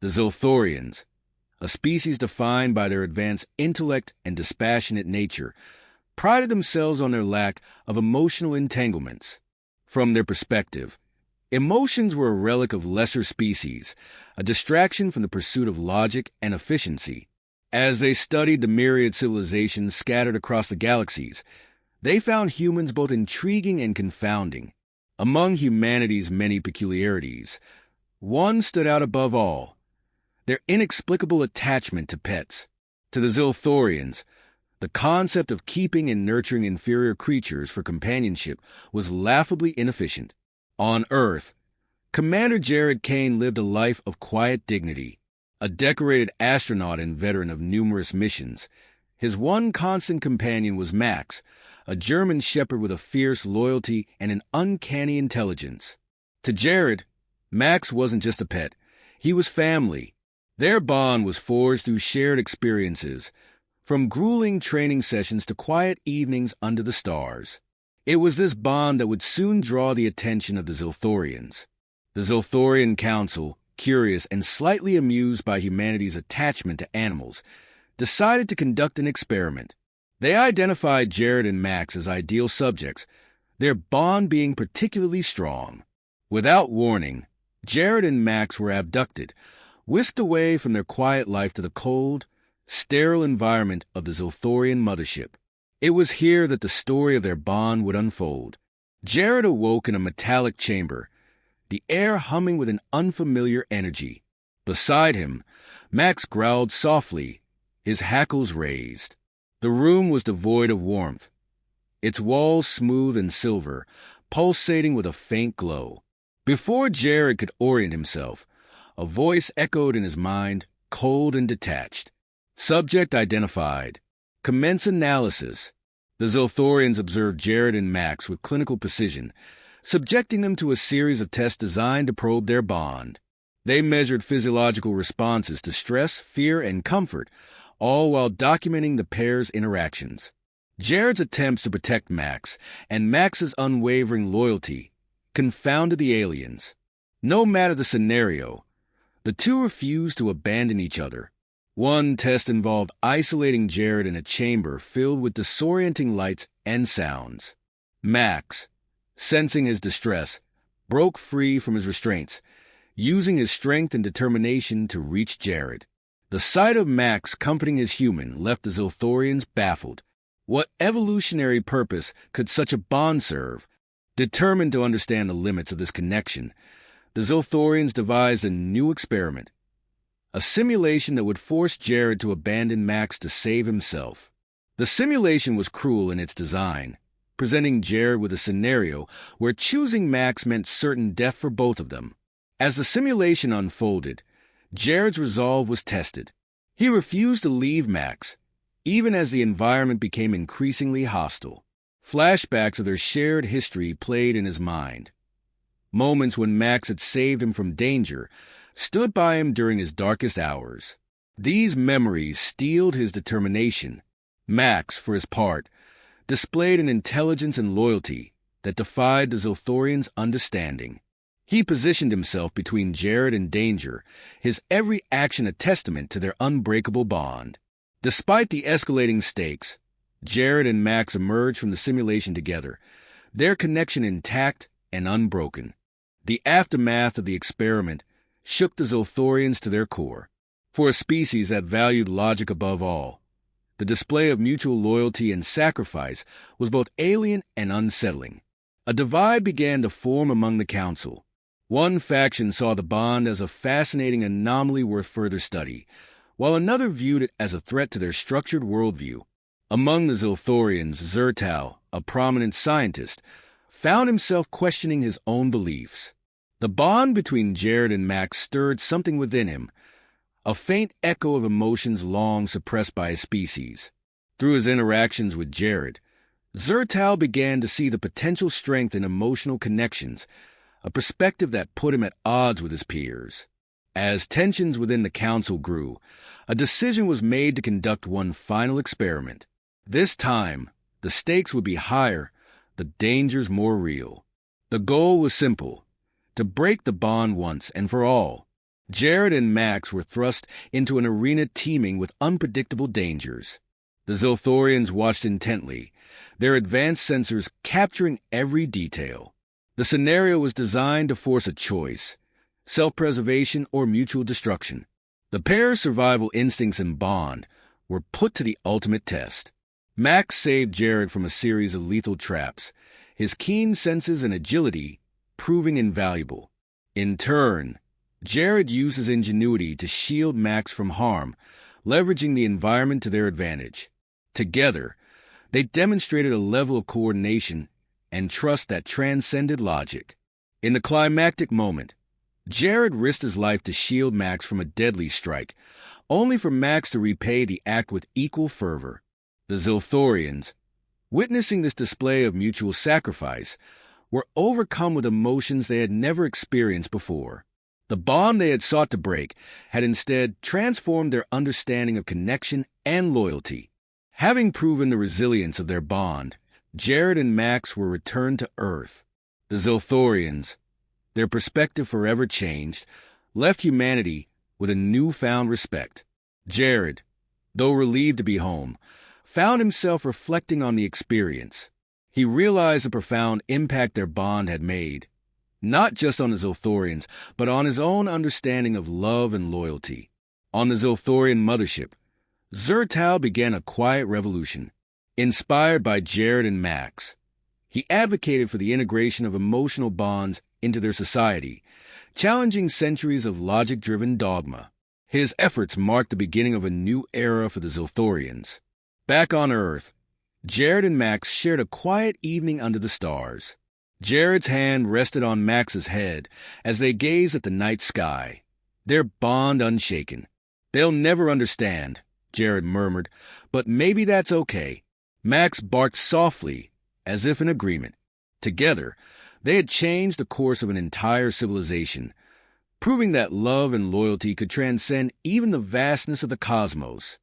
The Zilthorians, a species defined by their advanced intellect and dispassionate nature, prided themselves on their lack of emotional entanglements. From their perspective, emotions were a relic of lesser species, a distraction from the pursuit of logic and efficiency. As they studied the myriad civilizations scattered across the galaxies, they found humans both intriguing and confounding. Among humanity's many peculiarities, one stood out above all: their inexplicable attachment to pets. To the Zilthorians, the concept of keeping and nurturing inferior creatures for companionship was laughably inefficient. On Earth, Commander Jared Kane lived a life of quiet dignity. A decorated astronaut and veteran of numerous missions, his one constant companion was Max, a German shepherd with a fierce loyalty and an uncanny intelligence. To Jared, Max wasn't just a pet. He was family. Their bond was forged through shared experiences, from grueling training sessions to quiet evenings under the stars. It was this bond that would soon draw the attention of the Zilthorians. The Zilthorian Council, curious and slightly amused by humanity's attachment to animals, decided to conduct an experiment. They identified Jared and Max as ideal subjects, their bond being particularly strong. Without warning, Jared and Max were abducted, whisked away from their quiet life to the cold, sterile environment of the Zilthorian mothership. It was here that the story of their bond would unfold. Jared awoke in a metallic chamber, the air humming with an unfamiliar energy. Beside him, Max growled softly, his hackles raised. The room was devoid of warmth, its walls smooth and silver, pulsating with a faint glow. Before Jared could orient himself, a voice echoed in his mind, cold and detached. Subject identified. Commence analysis. The Zilthorians observed Jared and Max with clinical precision, subjecting them to a series of tests designed to probe their bond. They measured physiological responses to stress, fear, and comfort, all while documenting the pair's interactions. Jared's attempts to protect Max and Max's unwavering loyalty confounded the aliens. No matter the scenario, the two refused to abandon each other. One test involved isolating Jared in a chamber filled with disorienting lights and sounds. Max, sensing his distress, broke free from his restraints, using his strength and determination to reach Jared. The sight of Max comforting his human left the Zilthorians baffled. What evolutionary purpose could such a bond serve? Determined to understand the limits of this connection, the Zilthorians devised a new experiment, a simulation that would force Jared to abandon Max to save himself. The simulation was cruel in its design, presenting Jared with a scenario where choosing Max meant certain death for both of them. As the simulation unfolded, Jared's resolve was tested. He refused to leave Max, even as the environment became increasingly hostile. Flashbacks of their shared history played in his mind. Moments when Max had saved him from danger, stood by him during his darkest hours. These memories steeled his determination. Max, for his part, displayed an intelligence and loyalty that defied the Zilthorians' understanding. He positioned himself between Jared and danger, his every action a testament to their unbreakable bond. Despite the escalating stakes, Jared and Max emerged from the simulation together, their connection intact and unbroken. The aftermath of the experiment shook the Zilthorians to their core. For a species that valued logic above all, the display of mutual loyalty and sacrifice was both alien and unsettling. A divide began to form among the council. One faction saw the bond as a fascinating anomaly worth further study, while another viewed it as a threat to their structured worldview. Among the Zilthorians, Zertal, a prominent scientist, found himself questioning his own beliefs. The bond between Jared and Max stirred something within him, a faint echo of emotions long suppressed by his species. Through his interactions with Jared, Zertal began to see the potential strength in emotional connections, a perspective that put him at odds with his peers. As tensions within the council grew, a decision was made to conduct one final experiment. This time, the stakes would be higher, the dangers more real. The goal was simple: to break the bond once and for all. Jared and Max were thrust into an arena teeming with unpredictable dangers. The Zilthorians watched intently, their advanced sensors capturing every detail. The scenario was designed to force a choice: self-preservation or mutual destruction. The pair's survival instincts and bond were put to the ultimate test. Max saved Jared from a series of lethal traps, his keen senses and agility proving invaluable. In turn, Jared used his ingenuity to shield Max from harm, leveraging the environment to their advantage. Together, they demonstrated a level of coordination and trust that transcended logic. In the climactic moment, Jared risked his life to shield Max from a deadly strike, only for Max to repay the act with equal fervor. The Zilthorians, witnessing this display of mutual sacrifice, were overcome with emotions they had never experienced before. The bond they had sought to break had instead transformed their understanding of connection and loyalty. Having proven the resilience of their bond, Jared and Max were returned to Earth. The Zilthorians, their perspective forever changed, left humanity with a newfound respect. Jared, though relieved to be home, found himself reflecting on the experience. He realized the profound impact their bond had made, not just on the Zilthorians, but on his own understanding of love and loyalty. On the Zilthorian mothership, Zertal began a quiet revolution. Inspired by Jared and Max, he advocated for the integration of emotional bonds into their society, challenging centuries of logic-driven dogma. His efforts marked the beginning of a new era for the Zilthorians. Back on Earth, Jared and Max shared a quiet evening under the stars. Jared's hand rested on Max's head as they gazed at the night sky, their bond unshaken. "They'll never understand," Jared murmured, "but maybe that's okay." Max barked softly, as if in agreement. Together, they had changed the course of an entire civilization, proving that love and loyalty could transcend even the vastness of the cosmos.